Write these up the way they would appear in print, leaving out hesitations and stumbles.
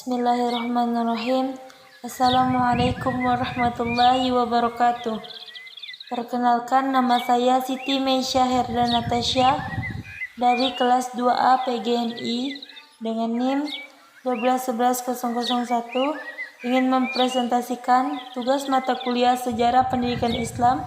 Bismillahirrahmanirrahim. Assalamualaikum warahmatullahi wabarakatuh. Perkenalkan, nama saya Siti Meisha Herda Natasha dari kelas 2A PGMI dengan NIM 1211001 ingin mempresentasikan tugas mata kuliah Sejarah Pendidikan Islam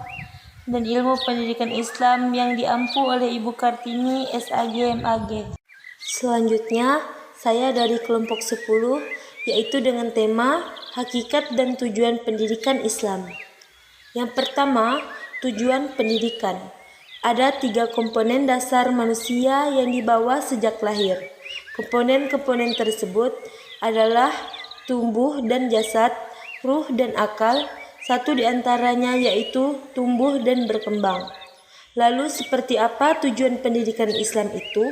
dan Ilmu Pendidikan Islam yang diampu oleh Ibu Kartini SAG MAG. Selanjutnya, saya dari kelompok 10, yaitu dengan tema Hakikat dan Tujuan Pendidikan Islam. Yang pertama, tujuan pendidikan. Ada 3 komponen dasar manusia yang dibawa sejak lahir. Komponen-komponen tersebut adalah tumbuh dan jasad, ruh dan akal. Satu di antaranya yaitu tumbuh dan berkembang. Lalu seperti apa tujuan pendidikan Islam itu?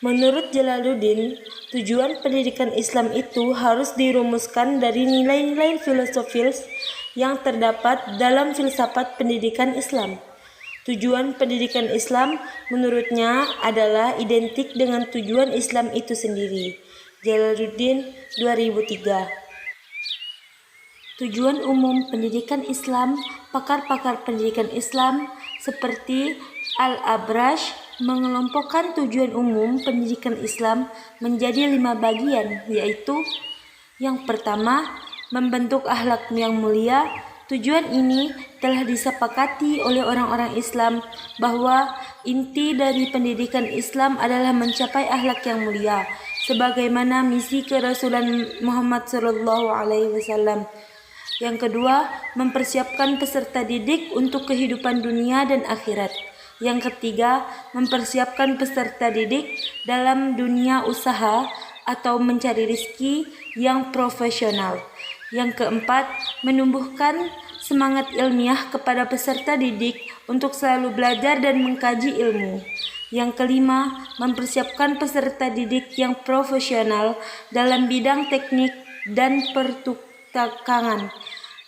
Menurut Jalaluddin, tujuan pendidikan Islam itu harus dirumuskan dari nilai-nilai filosofis yang terdapat dalam filsafat pendidikan Islam. Tujuan pendidikan Islam menurutnya adalah identik dengan tujuan Islam itu sendiri. Jalaluddin 2003. Tujuan umum pendidikan Islam, pakar-pakar pendidikan Islam seperti Al-Abrash mengelompokkan tujuan umum pendidikan Islam menjadi 5 bagian, yaitu yang pertama, membentuk akhlak yang mulia. Tujuan ini telah disepakati oleh orang-orang Islam bahwa inti dari pendidikan Islam adalah mencapai akhlak yang mulia, sebagaimana misi kerasulan Muhammad SAW. Yang kedua, mempersiapkan peserta didik untuk kehidupan dunia dan akhirat. Yang ketiga, mempersiapkan peserta didik dalam dunia usaha atau mencari rezeki yang profesional. Yang keempat, menumbuhkan semangat ilmiah kepada peserta didik untuk selalu belajar dan mengkaji ilmu. Yang kelima, mempersiapkan peserta didik yang profesional dalam bidang teknik dan pertukangan.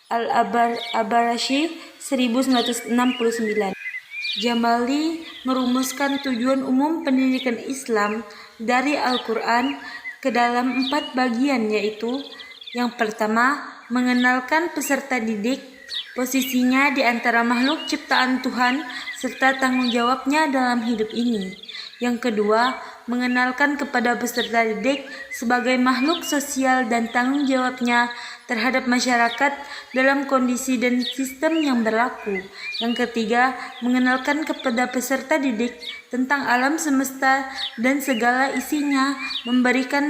Al-Abarashi 1969. Jamali merumuskan tujuan umum pendidikan Islam dari Al-Quran ke dalam 4 bagian, yaitu yang pertama, mengenalkan peserta didik, posisinya di antara makhluk ciptaan Tuhan serta tanggung jawabnya dalam hidup ini. Yang kedua, mengenalkan kepada peserta didik sebagai makhluk sosial dan tanggung jawabnya terhadap masyarakat dalam kondisi dan sistem yang berlaku. Yang ketiga, mengenalkan kepada peserta didik tentang alam semesta dan segala isinya, memberikan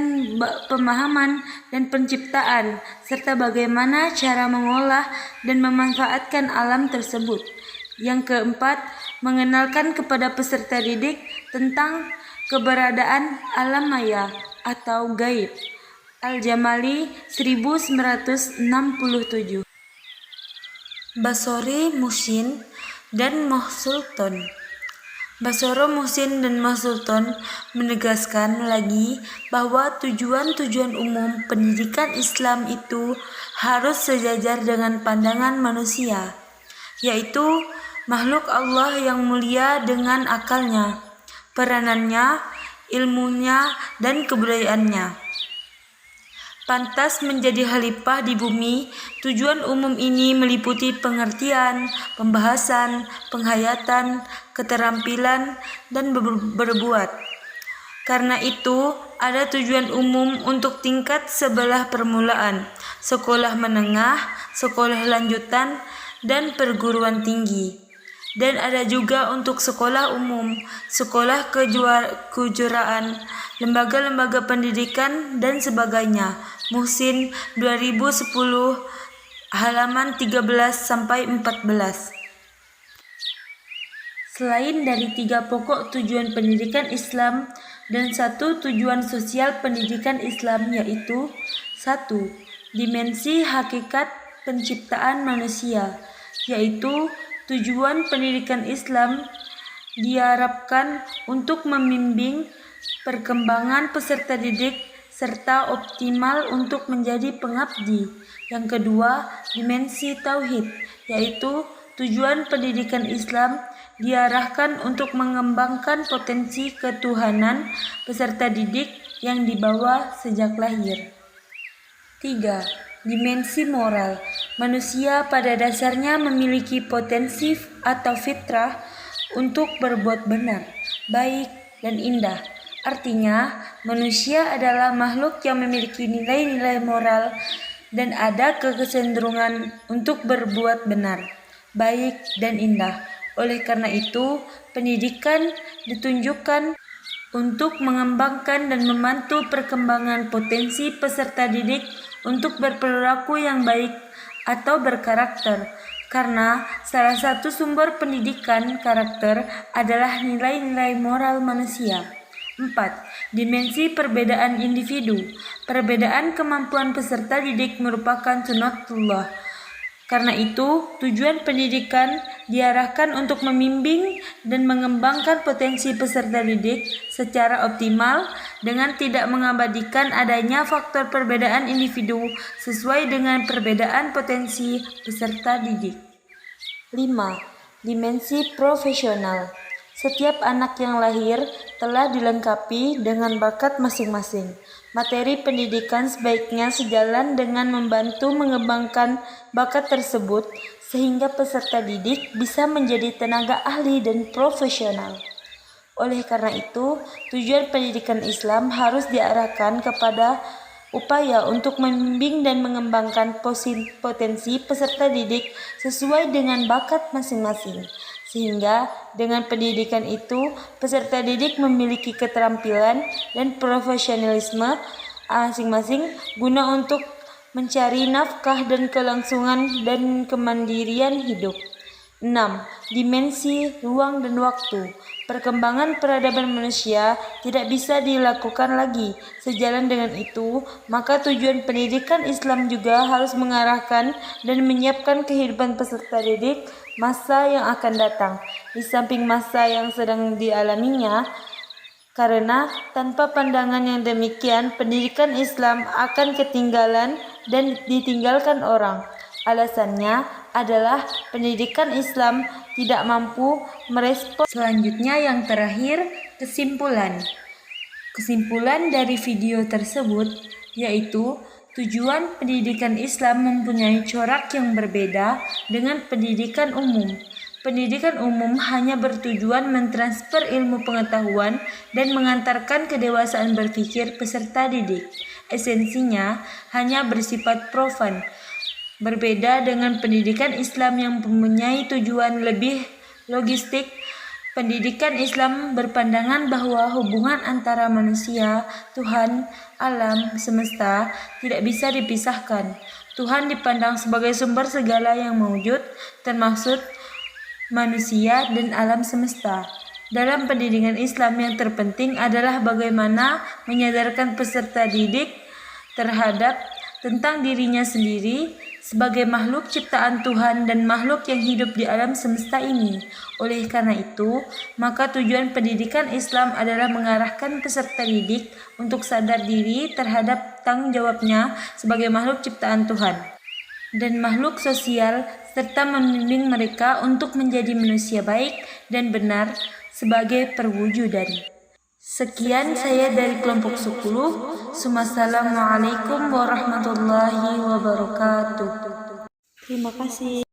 pemahaman dan penciptaan, serta bagaimana cara mengolah dan memanfaatkan alam tersebut. Yang keempat, mengenalkan kepada peserta didik tentang keberadaan alam maya atau gaib. Al-Jamali 1967. Basori Muhsin dan Mahsulton. Basoro Muhsin dan Mahsulton menegaskan lagi bahwa tujuan-tujuan umum pendidikan Islam itu harus sejajar dengan pandangan manusia, yaitu makhluk Allah yang mulia dengan akalnya, peranannya, ilmunya, dan kebudayaannya. Pantas menjadi khalifah di bumi. Tujuan umum ini meliputi pengertian, pembahasan, penghayatan, keterampilan, dan berbuat. Karena itu, ada tujuan umum untuk tingkat sebelah permulaan, sekolah menengah, sekolah lanjutan, dan perguruan tinggi. Dan ada juga untuk sekolah umum, sekolah kejuaraan, lembaga-lembaga pendidikan, dan sebagainya. Muhsin 2010 halaman 13-14. Selain dari 3 pokok tujuan pendidikan Islam dan 1 tujuan sosial pendidikan Islam, yaitu 1. Dimensi hakikat penciptaan manusia, yaitu tujuan pendidikan Islam diharapkan untuk membimbing perkembangan peserta didik serta optimal untuk menjadi pengabdi. Yang kedua, dimensi tauhid, yaitu tujuan pendidikan Islam diarahkan untuk mengembangkan potensi ketuhanan peserta didik yang dibawa sejak lahir. 3. Dimensi moral. Manusia pada dasarnya memiliki potensi atau fitrah untuk berbuat benar, baik, dan indah. Artinya, manusia adalah makhluk yang memiliki nilai-nilai moral dan ada kecenderungan untuk berbuat benar, baik, dan indah. Oleh karena itu, pendidikan ditunjukkan untuk mengembangkan dan membantu perkembangan potensi peserta didik untuk berperilaku yang baik atau berkarakter, karena salah satu sumber pendidikan karakter adalah nilai-nilai moral manusia. 4. Dimensi perbedaan individu. Perbedaan kemampuan peserta didik merupakan sunatullah. Karena itu, tujuan pendidikan diarahkan untuk membimbing dan mengembangkan potensi peserta didik secara optimal dengan tidak mengabadikan adanya faktor perbedaan individu sesuai dengan perbedaan potensi peserta didik. 5. Dimensi profesional. Setiap anak yang lahir telah dilengkapi dengan bakat masing-masing. Materi pendidikan sebaiknya sejalan dengan membantu mengembangkan bakat tersebut sehingga peserta didik bisa menjadi tenaga ahli dan profesional. Oleh karena itu, tujuan pendidikan Islam harus diarahkan kepada upaya untuk membimbing dan mengembangkan potensi peserta didik sesuai dengan bakat masing-masing. Sehingga dengan pendidikan itu, peserta didik memiliki keterampilan dan profesionalisme masing-masing guna untuk mencari nafkah dan kelangsungan dan kemandirian hidup. 6. Dimensi ruang dan waktu. Perkembangan peradaban manusia tidak bisa dilakukan lagi. Sejalan dengan itu, maka tujuan pendidikan Islam juga harus mengarahkan dan menyiapkan kehidupan peserta didik masa yang akan datang, di samping masa yang sedang dialaminya, karena tanpa pandangan yang demikian, pendidikan Islam akan ketinggalan dan ditinggalkan orang. Alasannya adalah pendidikan Islam tidak mampu merespon. Selanjutnya yang terakhir, kesimpulan. Kesimpulan dari video tersebut yaitu tujuan pendidikan Islam mempunyai corak yang berbeda dengan pendidikan umum. Pendidikan umum hanya bertujuan mentransfer ilmu pengetahuan dan mengantarkan kedewasaan berpikir peserta didik. Esensinya hanya bersifat profan. Berbeda dengan pendidikan Islam yang mempunyai tujuan lebih logistik, pendidikan Islam berpandangan bahwa hubungan antara manusia, Tuhan, alam, semesta tidak bisa dipisahkan. Tuhan dipandang sebagai sumber segala yang mewujud, termasuk manusia dan alam semesta. Dalam pendidikan Islam yang terpenting adalah bagaimana menyadarkan peserta didik terhadap tentang dirinya sendiri sebagai makhluk ciptaan Tuhan dan makhluk yang hidup di alam semesta ini. Oleh karena itu, maka tujuan pendidikan Islam adalah mengarahkan peserta didik untuk sadar diri terhadap tanggung jawabnya sebagai makhluk ciptaan Tuhan dan makhluk sosial, serta membimbing mereka untuk menjadi manusia baik dan benar sebagai perwujudan. Sekian saya dari kelompok 10. Wassalamualaikum warahmatullahi wabarakatuh. Terima kasih.